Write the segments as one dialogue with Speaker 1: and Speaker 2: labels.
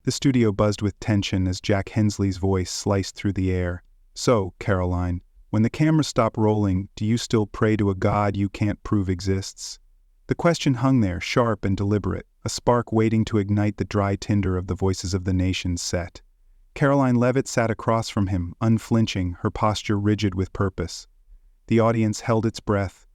Speaker 1: The studio buzzed with tension as Jack Hensley's voice sliced through the air. "So, Karoline, when the cameras stop rolling, do you still pray to a god you can't prove exists?" The question hung there, sharp and deliberate, a spark waiting to ignite the dry tinder of the Voices of the Nations set. Karoline Leavitt sat across from him, unflinching, her posture rigid with purpose. The audience held its breath,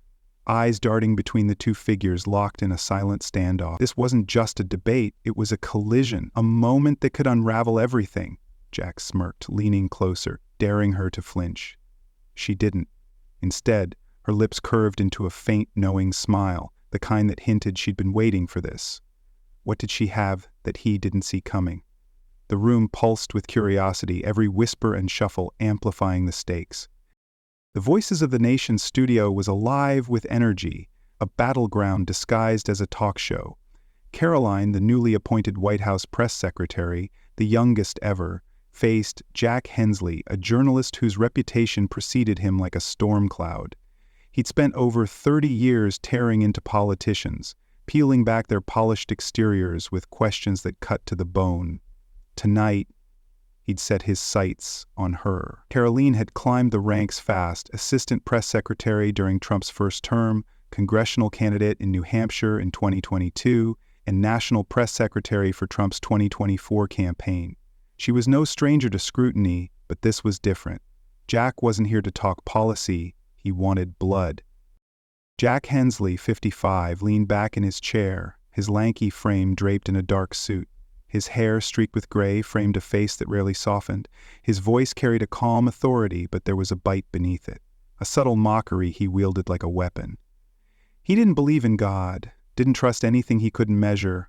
Speaker 1: eyes darting between the two figures locked in a silent standoff. This wasn't just a debate, it was a collision, a moment that could unravel everything. Jack smirked, leaning closer, daring her to flinch. She didn't. Instead, her lips curved into a faint, knowing smile, the kind that hinted she'd been waiting for this. What did she have that he didn't see coming? The room pulsed with curiosity, every whisper and shuffle amplifying the stakes. The Voices of the Nations studio was alive with energy, a battleground disguised as a talk show. Karoline, the newly appointed White House press secretary, the youngest ever, faced Jack Hensley, a journalist whose reputation preceded him like a storm cloud. He'd spent over 30 years tearing into politicians, peeling back their polished exteriors with questions that cut to the bone. Tonight, he'd set his sights on her. Karoline had climbed the ranks fast, assistant press secretary during Trump's first term, congressional candidate in New Hampshire in 2022, and national press secretary for Trump's 2024 campaign. She was no stranger to scrutiny, but this was different. Jack wasn't here to talk policy, he wanted blood. Jack Hensley, 55, leaned back in his chair, his lanky frame draped in a dark suit. His hair, streaked with gray, framed a face that rarely softened. His voice carried a calm authority, but there was a bite beneath it, a subtle mockery he wielded like a weapon. He didn't believe in God, didn't trust anything he couldn't measure,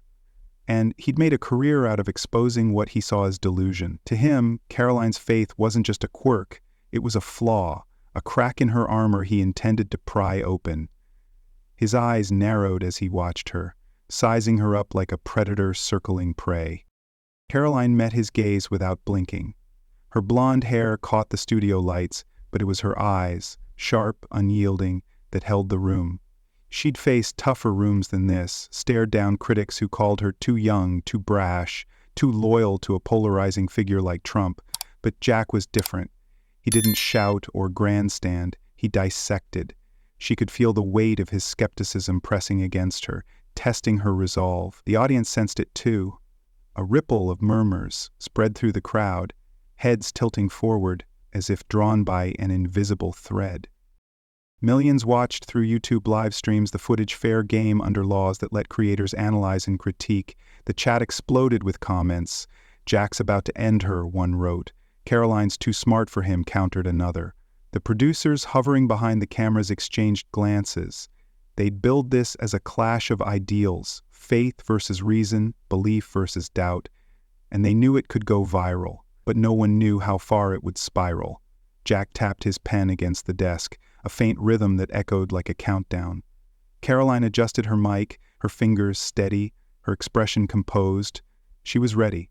Speaker 1: and he'd made a career out of exposing what he saw as delusion. To him, Karoline's faith wasn't just a quirk, it was a flaw, a crack in her armor he intended to pry open. His eyes narrowed as he watched her, sizing her up like a predator circling prey. Karoline met his gaze without blinking. Her blonde hair caught the studio lights, but it was her eyes, sharp, unyielding, that held the room. She'd faced tougher rooms than this, stared down critics who called her too young, too brash, too loyal to a polarizing figure like Trump. But Jack was different. He didn't shout or grandstand, he dissected. She could feel the weight of his skepticism pressing against her, testing her resolve. The audience sensed it too. A ripple of murmurs spread through the crowd, heads tilting forward as if drawn by an invisible thread. Millions watched through YouTube live streams, the footage fair game under laws that let creators analyze and critique. The chat exploded with comments. "Jack's about to end her," one wrote. "Karoline's too smart for him," countered another. The producers hovering behind the cameras exchanged glances. They'd billed this as a clash of ideals, faith versus reason, belief versus doubt, and they knew it could go viral, but no one knew how far it would spiral. Jack tapped his pen against the desk, a faint rhythm that echoed like a countdown. Karoline adjusted her mic, her fingers steady, her expression composed. She was ready.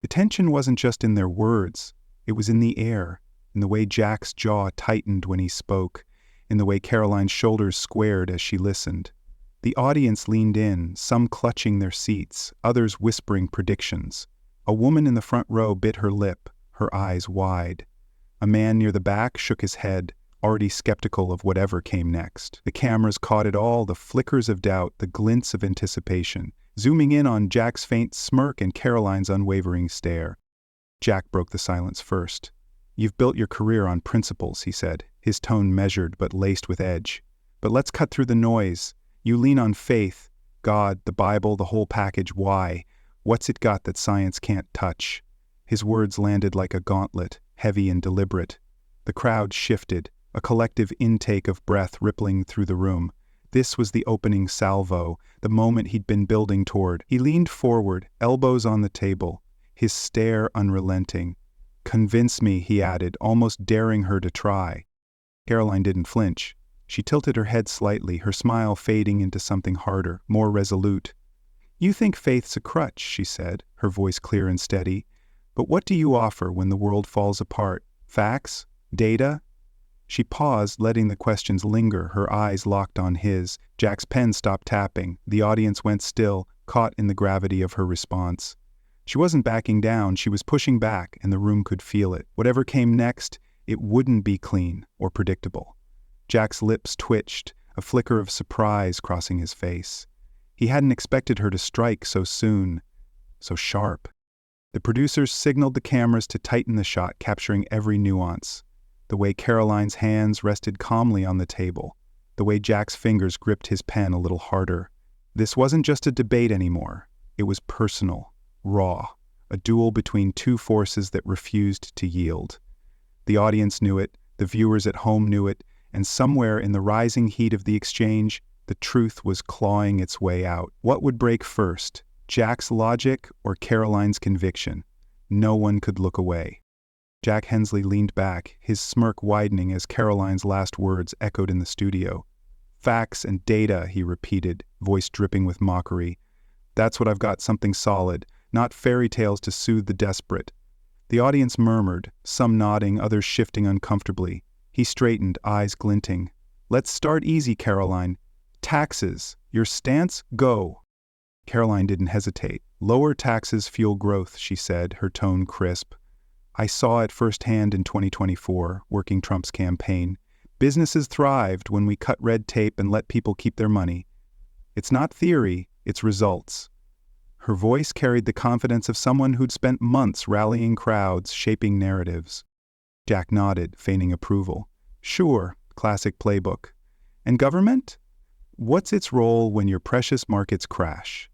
Speaker 1: The tension wasn't just in their words, it was in the air, in the way Jack's jaw tightened when he spoke, in the way Karoline's shoulders squared as she listened. The audience leaned in, some clutching their seats, others whispering predictions. A woman in the front row bit her lip, her eyes wide. A man near the back shook his head, already skeptical of whatever came next. The cameras caught it all, the flickers of doubt, the glints of anticipation, zooming in on Jack's faint smirk and Karoline's unwavering stare. Jack broke the silence first. "You've built your career on principles," he said, his tone measured but laced with edge. "But let's cut through the noise. You lean on faith, God, the Bible, the whole package. Why? What's it got that science can't touch?" His words landed like a gauntlet, heavy and deliberate. The crowd shifted, a collective intake of breath rippling through the room. This was the opening salvo, the moment he'd been building toward. He leaned forward, elbows on the table, his stare unrelenting. "Convince me," he added, almost daring her to try. Karoline didn't flinch. She tilted her head slightly, her smile fading into something harder, more resolute. "You think faith's a crutch," she said, her voice clear and steady. "But what do you offer when the world falls apart? Facts? Data?" She paused, letting the questions linger, her eyes locked on his. Jack's pen stopped tapping. The audience went still, caught in the gravity of her response. She wasn't backing down, she was pushing back, and the room could feel it. Whatever came next, it wouldn't be clean or predictable. Jack's lips twitched, a flicker of surprise crossing his face. He hadn't expected her to strike so soon, so sharp. The producers signaled the cameras to tighten the shot, capturing every nuance. The way Karoline's hands rested calmly on the table, the way Jack's fingers gripped his pen a little harder. This wasn't just a debate anymore. It was personal, raw, a duel between two forces that refused to yield. The audience knew it, the viewers at home knew it, and somewhere in the rising heat of the exchange, the truth was clawing its way out. What would break first, Jack's logic or Karoline's conviction? No one could look away. Jack Hensley leaned back, his smirk widening as Karoline's last words echoed in the studio. Facts and data, he repeated, voice dripping with mockery. That's what I've got, something solid, not fairy tales to soothe the desperate. The audience murmured, some nodding, others shifting uncomfortably. He straightened, eyes glinting. Let's start easy, Karoline. Taxes. Your stance? Go. Karoline didn't hesitate. Lower taxes fuel growth, she said, her tone crisp. I saw it firsthand in 2024, working Trump's campaign. Businesses thrived when we cut red tape and let people keep their money. It's not theory, it's results. Her voice carried the confidence of someone who'd spent months rallying crowds, shaping narratives. Jack nodded, feigning approval. Sure, classic playbook. And government? What's its role when your precious markets crash?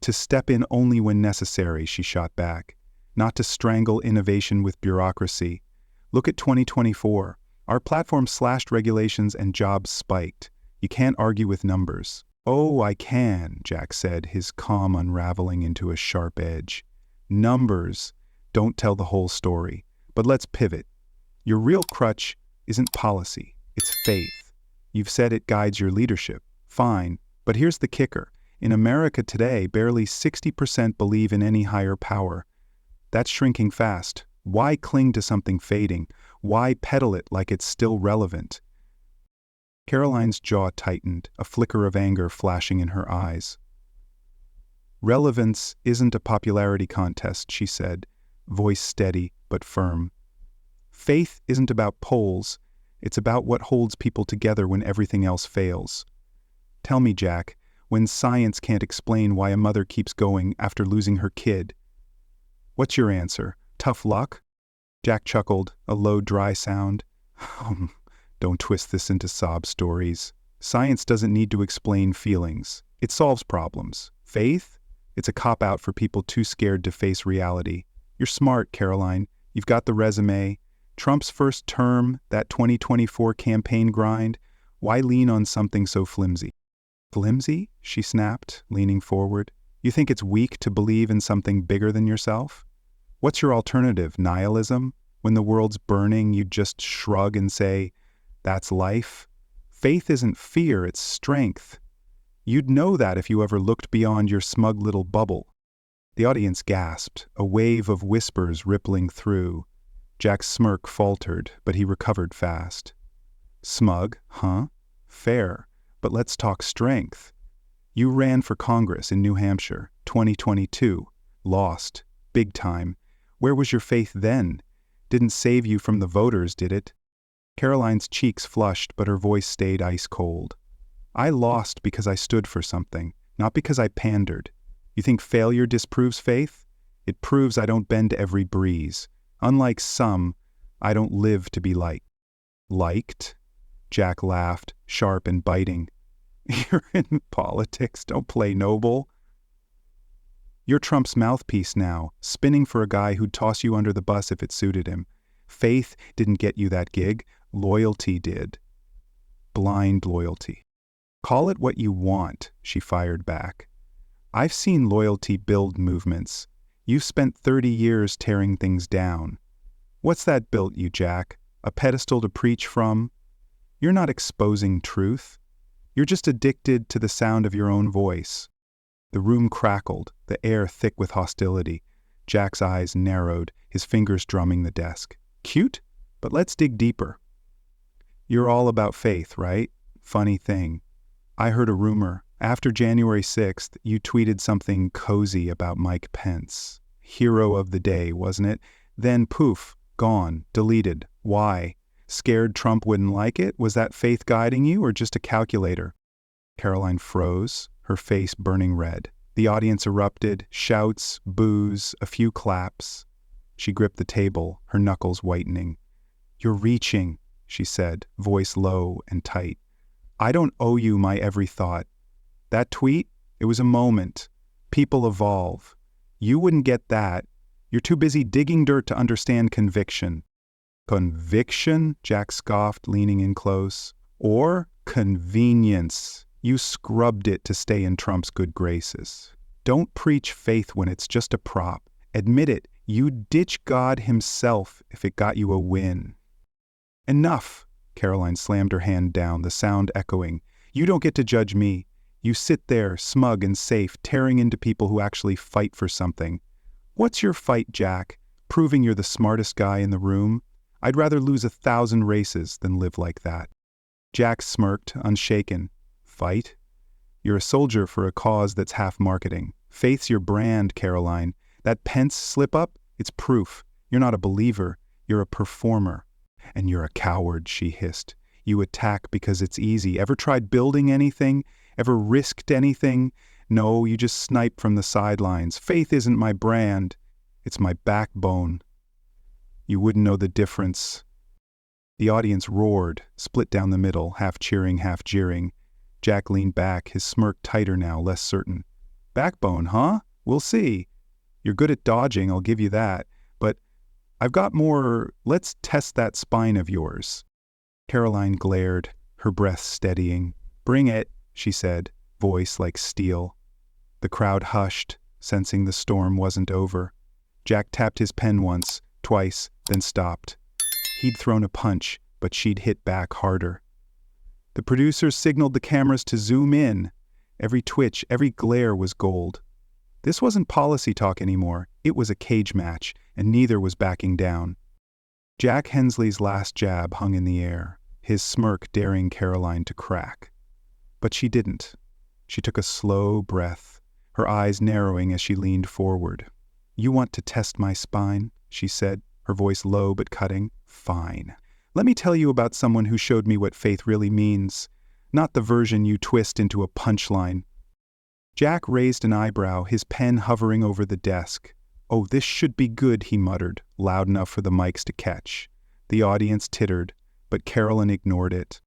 Speaker 1: To step in only when necessary, she shot back. Not to strangle innovation with bureaucracy. Look at 2024. Our platform slashed regulations and jobs spiked. You can't argue with numbers. Oh, I can, Jack said, his calm unraveling into a sharp edge. Numbers don't tell the whole story. But let's pivot. Your real crutch isn't policy, it's faith. You've said it guides your leadership. Fine, but here's the kicker. In America today, barely 60% believe in any higher power. That's shrinking fast. Why cling to something fading? Why peddle it like it's still relevant? Karoline's jaw tightened, a flicker of anger flashing in her eyes. Relevance isn't a popularity contest, she said, voice steady but firm. Faith isn't about polls, it's about what holds people together when everything else fails. Tell me, Jack, when science can't explain why a mother keeps going after losing her kid, what's your answer? Tough luck? Jack chuckled, a low, dry sound. Don't twist this into sob stories. Science doesn't need to explain feelings. It solves problems. Faith? It's a cop-out for people too scared to face reality. You're smart, Karoline. You've got the resume. Trump's first term, that 2024 campaign grind. Why lean on something so flimsy? Flimsy? She snapped, leaning forward. You think it's weak to believe in something bigger than yourself? What's your alternative, nihilism? When the world's burning, you just shrug and say, that's life? Faith isn't fear, it's strength. You'd know that if you ever looked beyond your smug little bubble. The audience gasped, a wave of whispers rippling through. Jack's smirk faltered, but he recovered fast. Smug, huh? Fair, but let's talk strength. You ran for Congress in New Hampshire, 2022. Lost. Big time. Where was your faith then? Didn't save you from the voters, did it? Karoline's cheeks flushed, but her voice stayed ice cold. I lost because I stood for something, not because I pandered. You think failure disproves faith? It proves I don't bend to every breeze. Unlike some, I don't live to be liked. Liked? Jack laughed, sharp and biting. You're in politics, don't play noble. You're Trump's mouthpiece now, spinning for a guy who'd toss you under the bus if it suited him. Faith didn't get you that gig, loyalty did. Blind loyalty. Call it what you want, she fired back. I've seen loyalty build movements. You've spent 30 years tearing things down. What's that built you, Jack? A pedestal to preach from? You're not exposing truth. You're just addicted to the sound of your own voice. The room crackled, the air thick with hostility. Jack's eyes narrowed, his fingers drumming the desk. Cute? But let's dig deeper. You're all about faith, right? Funny thing. I heard a rumor. After January 6th, you tweeted something cozy about Mike Pence. hero of the day, wasn't it? Then poof, gone, deleted. Why? Scared Trump wouldn't like it? Was that faith guiding you, or just a calculator? Karoline froze, her face burning red. The audience erupted, shouts, boos, a few claps. She gripped the table, her knuckles whitening. "You're reaching," she said, voice low and tight. "I don't owe you my every thought. That tweet, it was a moment. People evolve. You wouldn't get that. You're too busy digging dirt to understand conviction." "Conviction?" Jack scoffed, leaning in close. "Or convenience. You scrubbed it to stay in Trump's good graces. Don't preach faith when it's just a prop. Admit it, you'd ditch God himself if it got you a win." "Enough!" Karoline slammed her hand down, the sound echoing. "You don't get to judge me. You sit there, smug and safe, tearing into people who actually fight for something. What's your fight, Jack? Proving you're the smartest guy in the room? I'd rather lose 1,000 races than live like that." Jack smirked, unshaken. "Fight? You're a soldier for a cause that's half marketing. Faith's your brand, Karoline. That Pence slip-up, it's proof. You're not a believer, you're a performer. And you're a coward," she hissed. "You attack because it's easy. Ever tried building anything? Ever risked anything? No, you just snipe from the sidelines. Faith isn't my brand. It's my backbone. You wouldn't know the difference." The audience roared, split down the middle, half cheering, half jeering. Jack leaned back, his smirk tighter now, less certain. "Backbone, huh? We'll see. You're good at dodging, I'll give you that. But I've got more. Let's test that spine of yours." Karoline glared, her breath steadying. "Bring it," she said, voice like steel. The crowd hushed, sensing the storm wasn't over. Jack tapped his pen once, twice, then stopped. He'd thrown a punch, but she'd hit back harder. The producers signaled the cameras to zoom in. Every twitch, every glare was gold. This wasn't policy talk anymore. It was a cage match, and neither was backing down. Jack Hensley's last jab hung in the air, his smirk daring Karoline to crack. But she didn't. She took a slow breath, her eyes narrowing as she leaned forward. "You want to test my spine?" she said, her voice low but cutting. "Fine. Let me tell you about someone who showed me what faith really means, not the version you twist into a punchline." Jack raised an eyebrow, his pen hovering over the desk. "Oh, this should be good," he muttered, loud enough for the mics to catch. The audience tittered, but Karoline ignored it.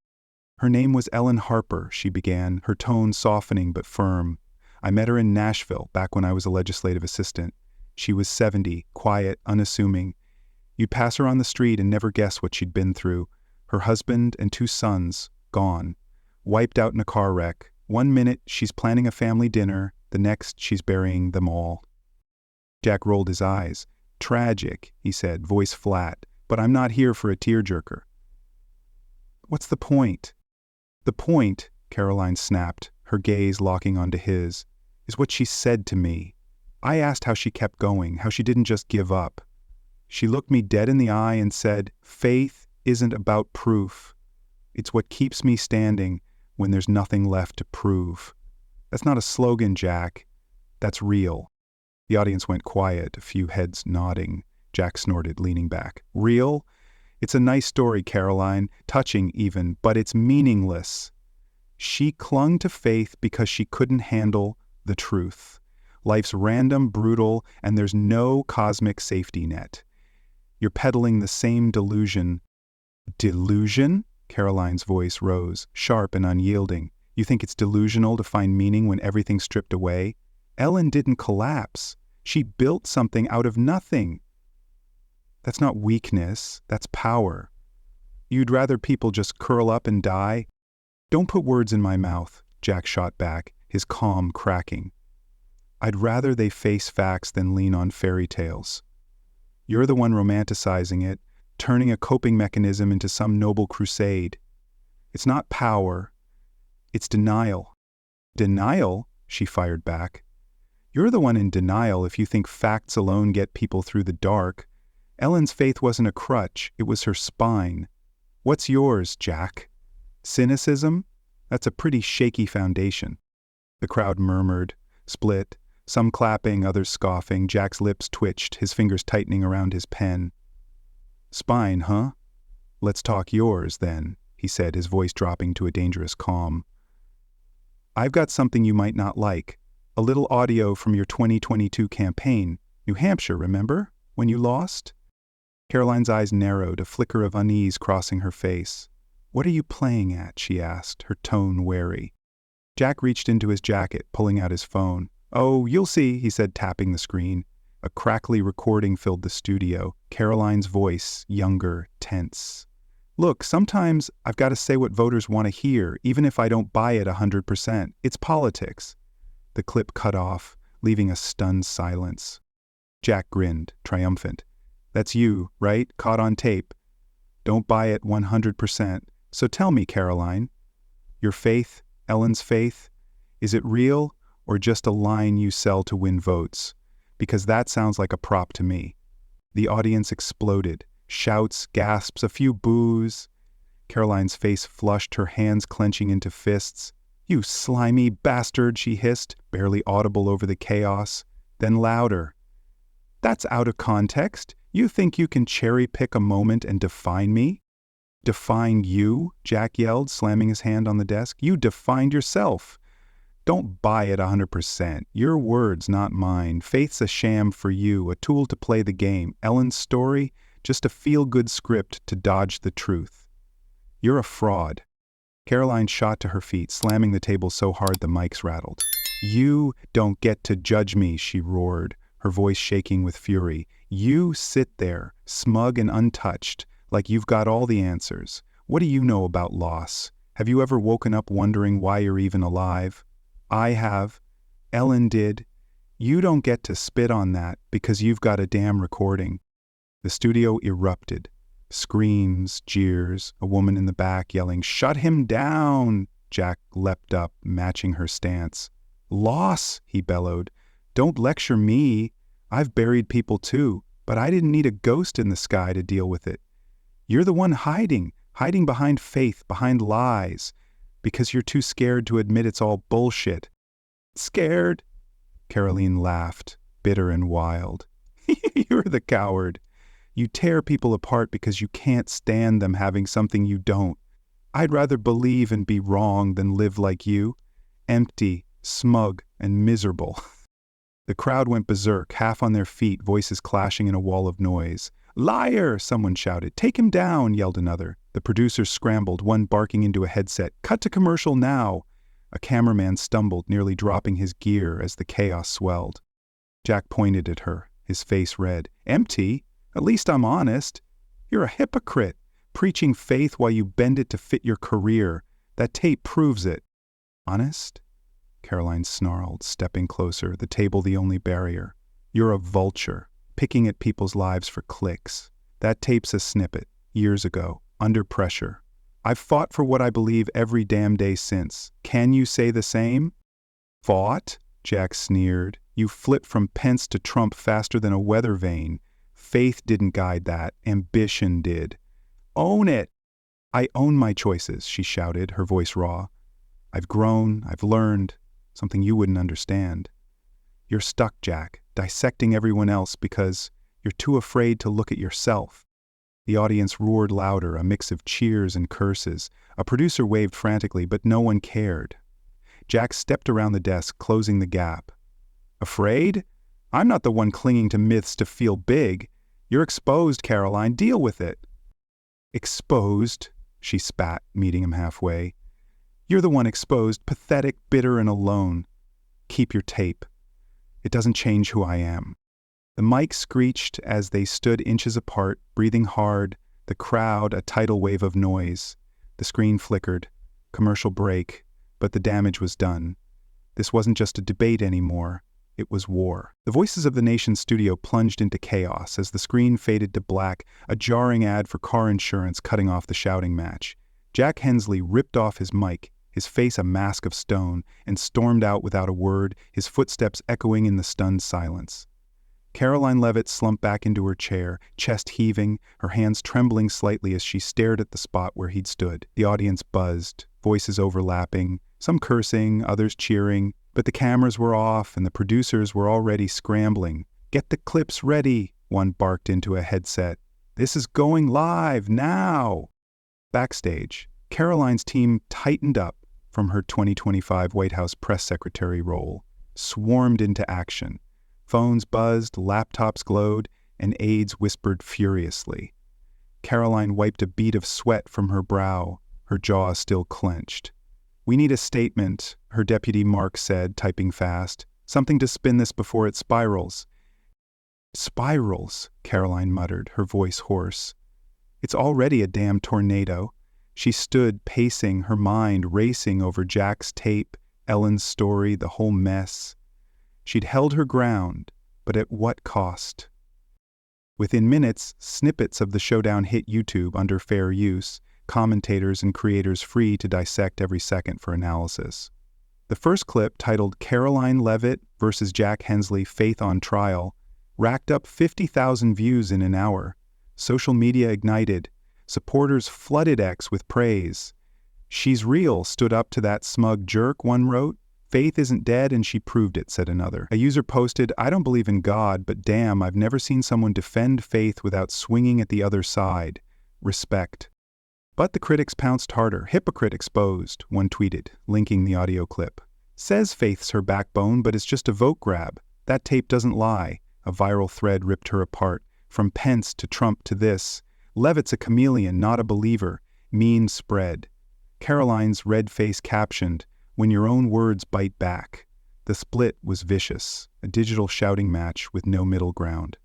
Speaker 1: "Her name was Ellen Harper," she began, her tone softening but firm. "I met her in Nashville, back when I was a legislative assistant. She was 70, quiet, unassuming. You'd pass her on the street and never guess what she'd been through. Her husband and 2 sons, gone. Wiped out in a car wreck. One minute, she's planning a family dinner. The next, she's burying them all." Jack rolled his eyes. "Tragic," he said, voice flat, "but I'm not here for a tearjerker." "What's the point?" "The point," Karoline snapped, her gaze locking onto his, "is what she said to me. I asked how she kept going, how she didn't just give up. She looked me dead in the eye and said, 'Faith isn't about proof. It's what keeps me standing when there's nothing left to prove.' That's not a slogan, Jack. That's real." The audience went quiet, a few heads nodding. Jack snorted, leaning back. "Real? It's a nice story, Karoline, touching even, but it's meaningless. She clung to faith because she couldn't handle the truth. Life's random, brutal, and there's no cosmic safety net. You're peddling the same delusion." "Delusion?" Karoline's voice rose, sharp and unyielding. "You think it's delusional to find meaning when everything's stripped away? Ellen didn't collapse. She built something out of nothing. That's not weakness, that's power. You'd rather people just curl up and die?" "Don't put words in my mouth," Jack shot back, his calm cracking. "I'd rather they face facts than lean on fairy tales. You're the one romanticizing it, turning a coping mechanism into some noble crusade. It's not power, it's denial." "Denial?" she fired back. "You're the one in denial if you think facts alone get people through the dark. Ellen's faith wasn't a crutch, it was her spine. What's yours, Jack? Cynicism? That's a pretty shaky foundation." The crowd murmured, split, Some clapping, others scoffing. Jack's lips twitched, his fingers tightening around his pen. "Spine, huh? Let's talk yours, then," he said, his voice dropping to a dangerous calm. "I've got something you might not like. A little audio from your 2022 campaign. New Hampshire, remember? When you lost?" Karoline's eyes narrowed, a flicker of unease crossing her face. "What are you playing at?" she asked, her tone wary. Jack reached into his jacket, pulling out his phone. "Oh, you'll see," he said, tapping the screen. A crackly recording filled the studio, Karoline's voice, younger, tense. "Look, sometimes I've got to say what voters want to hear, even if I don't buy it 100%. It's politics." The clip cut off, leaving a stunned silence. Jack grinned, triumphant. "That's you, right? Caught on tape. Don't buy it 100%. So tell me, Karoline, your faith, Ellen's faith, is it real or just a line you sell to win votes? Because that sounds like a prop to me." The audience exploded. Shouts, gasps, a few boos. Karoline's face flushed, her hands clenching into fists. "You slimy bastard," she hissed, barely audible over the chaos. Then louder. "That's out of context. You think you can cherry-pick a moment and define me?" "Define you?" Jack yelled, slamming his hand on the desk. "You defined yourself. Don't buy it 100%. Your words, not mine. Faith's a sham for you, a tool to play the game. Ellen's story, just a feel-good script to dodge the truth. You're a fraud." Karoline shot to her feet, slamming the table so hard the mics rattled. "You don't get to judge me," she roared, her voice shaking with fury. "You sit there, smug and untouched, like you've got all the answers. What do you know about loss? Have you ever woken up wondering why you're even alive? I have. Ellen did. You don't get to spit on that because you've got a damn recording." The studio erupted. Screams, jeers, a woman in the back yelling, "Shut him down!" Jack leapt up, matching her stance. "Loss," he bellowed. "Don't lecture me. I've buried people too, but I didn't need a ghost in the sky to deal with it. You're the one hiding behind faith, behind lies, because you're too scared to admit it's all bullshit." "Scared?" Karoline laughed, bitter and wild. "You're the coward. You tear people apart because you can't stand them having something you don't. I'd rather believe and be wrong than live like you, empty, smug, and miserable." The crowd went berserk, half on their feet, voices clashing in a wall of noise. "Liar!" someone shouted. "Take him down!" yelled another. The producers scrambled, one barking into a headset. "Cut to commercial now!" A cameraman stumbled, nearly dropping his gear as the chaos swelled. Jack pointed at her, his face red. "Empty? At least I'm honest. You're a hypocrite, preaching faith while you bend it to fit your career. That tape proves it." "Honest?" Karoline snarled, stepping closer, the table the only barrier. "You're a vulture, picking at people's lives for clicks. That tape's a snippet, years ago, under pressure. I've fought for what I believe every damn day since. Can you say the same?" "Fought?" Jack sneered. "You flipped from Pence to Trump faster than a weather vane. Faith didn't guide that, ambition did. Own it!" "I own my choices," she shouted, her voice raw. "I've grown, I've learned, something you wouldn't understand. You're stuck, Jack, dissecting everyone else because you're too afraid to look at yourself." The audience roared louder, a mix of cheers and curses. A producer waved frantically, but no one cared. Jack stepped around the desk, closing the gap. "Afraid? I'm not the one clinging to myths to feel big. You're exposed, Karoline. Deal with it." "Exposed?" she spat, meeting him halfway. "You're the one exposed, pathetic, bitter, and alone. Keep your tape. It doesn't change who I am." The mic screeched as they stood inches apart, breathing hard, the crowd a tidal wave of noise. The screen flickered. Commercial break, but the damage was done. This wasn't just a debate anymore. It was war. The voices of the nation's studio plunged into chaos as the screen faded to black, a jarring ad for car insurance cutting off the shouting match. Jack Hensley ripped off his mic, his face a mask of stone, and stormed out without a word, his footsteps echoing in the stunned silence. Karoline Leavitt slumped back into her chair, chest heaving, her hands trembling slightly as she stared at the spot where he'd stood. The audience buzzed, voices overlapping, some cursing, others cheering, But the cameras were off and the producers were already scrambling. "Get the clips ready," one barked into a headset. "This is going live now." Backstage, Karoline's team tightened up from her 2025 White House press secretary role, swarmed into action. Phones buzzed, laptops glowed, and aides whispered furiously. Karoline wiped a bead of sweat from her brow, her jaw still clenched. "We need a statement," her deputy Mark said, typing fast. "Something to spin this before it spirals." "Spirals," Karoline muttered, her voice hoarse. "It's already a damn tornado." She stood pacing, her mind racing over Jack's tape, Ellen's story, the whole mess. She'd held her ground, but at what cost? Within minutes, snippets of the showdown hit YouTube under fair use, commentators and creators free to dissect every second for analysis. The first clip, titled "Karoline Leavitt versus Jack Hensley, Faith on Trial," racked up 50,000 views in an hour. Social media ignited. Supporters flooded X with praise. "She's real," stood up to that smug jerk, one wrote. "Faith isn't dead and she proved it," said another. A user posted, "I don't believe in God, but damn, I've never seen someone defend faith without swinging at the other side. Respect." But the critics pounced harder. "Hypocrite exposed," one tweeted, linking the audio clip. "Says faith's her backbone, but it's just a vote grab. That tape doesn't lie." A viral thread ripped her apart. From Pence to Trump to this. "Leavitt's a chameleon, not a believer." Memes spread. Karoline's red face captioned, "When your own words bite back." The split was vicious, a digital shouting match with no middle ground.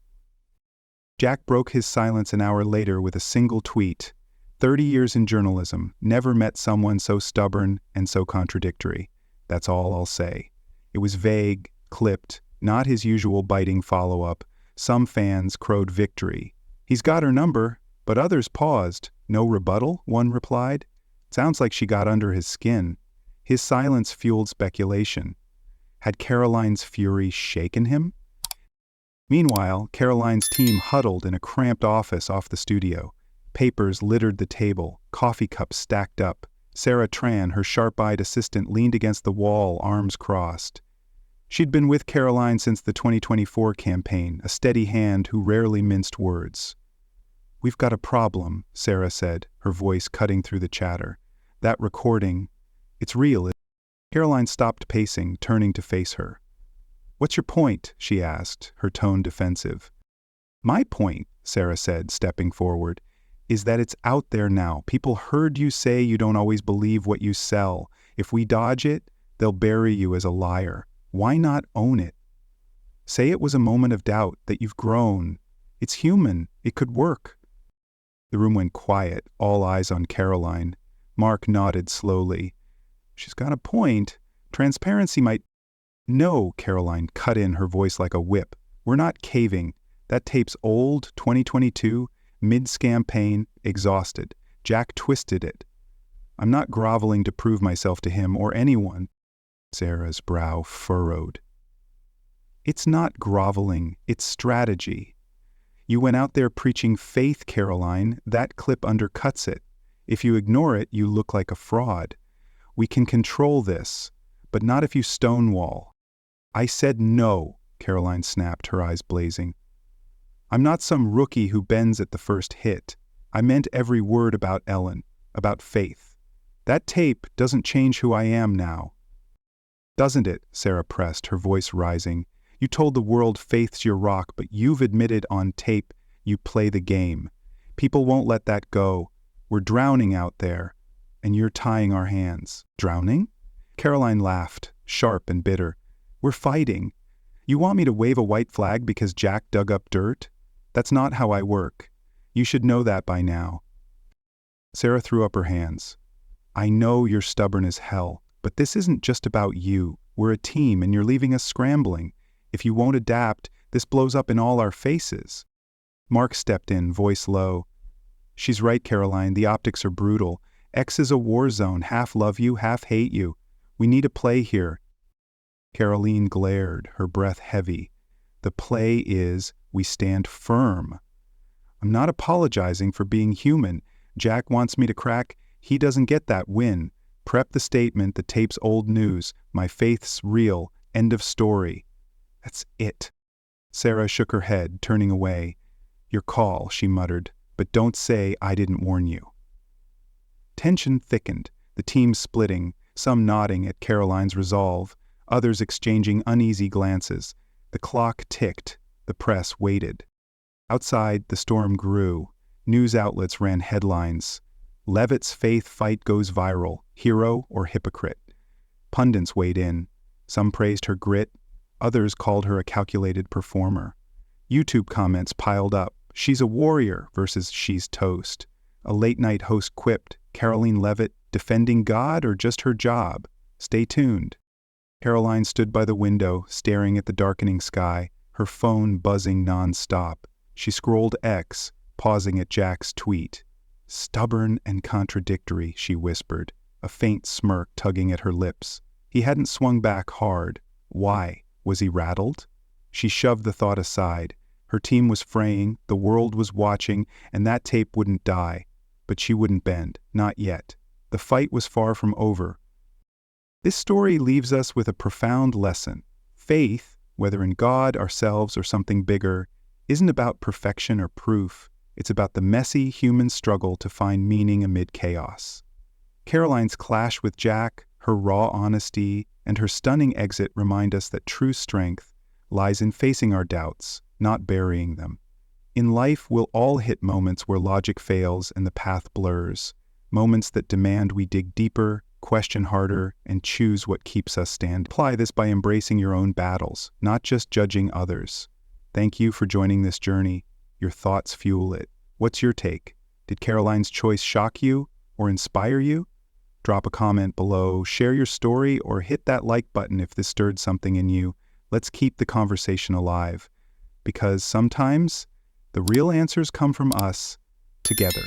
Speaker 1: Jack broke his silence an hour later with a single tweet. 30 years in journalism, never met someone so stubborn and so contradictory. That's all I'll say. It was vague, clipped, not his usual biting follow-up. Some fans crowed victory. "He's got her number," but others paused. "No rebuttal?" one replied. "Sounds like she got under his skin." His silence fueled speculation. Had Karoline's fury shaken him? Meanwhile, Karoline's team huddled in a cramped office off the studio. Papers littered the table, coffee cups stacked up. Sarah Tran, her sharp-eyed assistant, leaned against the wall, arms crossed. She'd been with Karoline since the 2024 campaign, a steady hand who rarely minced words. "We've got a problem," Sarah said, her voice cutting through the chatter. "That recording, it's real." Karoline stopped pacing, turning to face her. "What's your point?" she asked, her tone defensive. "My point," Sarah said, stepping forward, "is that it's out there now. People heard you say you don't always believe what you sell. If we dodge it, they'll bury you as a liar. Why not own it? Say it was a moment of doubt, that you've grown. It's human. It could work." The room went quiet, all eyes on Karoline. Mark nodded slowly. "She's got a point. Transparency might—" "No," Karoline cut in, her voice like a whip. "We're not caving. That tape's old, 2022, mid-campaign, exhausted. Jack twisted it. I'm not groveling to prove myself to him or anyone." Sarah's brow furrowed. "It's not groveling, it's strategy. You went out there preaching faith, Karoline. That clip undercuts it. If you ignore it, you look like a fraud. We can control this, but not if you stonewall." "I said no," Karoline snapped, her eyes blazing. "I'm not some rookie who bends at the first hit. I meant every word about Ellen, about faith. That tape doesn't change who I am now." "Doesn't it?" Sarah pressed, her voice rising. "You told the world faith's your rock, but you've admitted on tape you play the game. People won't let that go. We're drowning out there, and you're tying our hands." "Drowning?" Karoline laughed, sharp and bitter. "We're fighting. You want me to wave a white flag because Jack dug up dirt? That's not how I work. You should know that by now." Sarah threw up her hands. "I know you're stubborn as hell, but this isn't just about you. We're a team, and you're leaving us scrambling. If you won't adapt, this blows up in all our faces." Mark stepped in, voice low. "She's right, Karoline. The optics are brutal. X is a war zone. Half love you, half hate you. We need a play here." Karoline glared, her breath heavy. "The play is, we stand firm. I'm not apologizing for being human. Jack wants me to crack. He doesn't get that win. Prep the statement, the tape's old news. My faith's real. End of story. That's it. Sarah shook her head, turning away. Your call, she muttered, but don't say I didn't warn you. Tension thickened, the team splitting, some nodding at Karoline's resolve, others exchanging uneasy glances. The clock ticked, the press waited. Outside, the storm grew. News outlets ran headlines. Leavitt's faith fight goes viral, hero or hypocrite. Pundits weighed in. Some praised her grit, others called her a calculated performer. YouTube comments piled up, she's a warrior versus she's toast. A late-night host quipped, Karoline Leavitt, defending God or just her job? Stay tuned. Karoline stood by the window, staring at the darkening sky, her phone buzzing non-stop. She scrolled X, pausing at Jack's tweet. Stubborn and contradictory, she whispered, a faint smirk tugging at her lips. He hadn't swung back hard. Why? Was he rattled? She shoved the thought aside. Her team was fraying, the world was watching, and that tape wouldn't die. But she wouldn't bend, not yet. The fight was far from over. This story leaves us with a profound lesson. Faith, whether in God, ourselves, or something bigger, isn't about perfection or proof. It's about the messy human struggle to find meaning amid chaos. Karoline's clash with Jack, her raw honesty, and her stunning exit remind us that true strength lies in facing our doubts, not burying them. In life, we'll all hit moments where logic fails and the path blurs, moments that demand we dig deeper, question harder, and choose what keeps us standing. Apply this by embracing your own battles, not just judging others. Thank you for joining this journey. Your thoughts fuel it. What's your take? Did Karoline's choice shock you or inspire you? Drop a comment below, share your story, or hit that like button if this stirred something in you. Let's keep the conversation alive, because sometimes the real answers come from us together.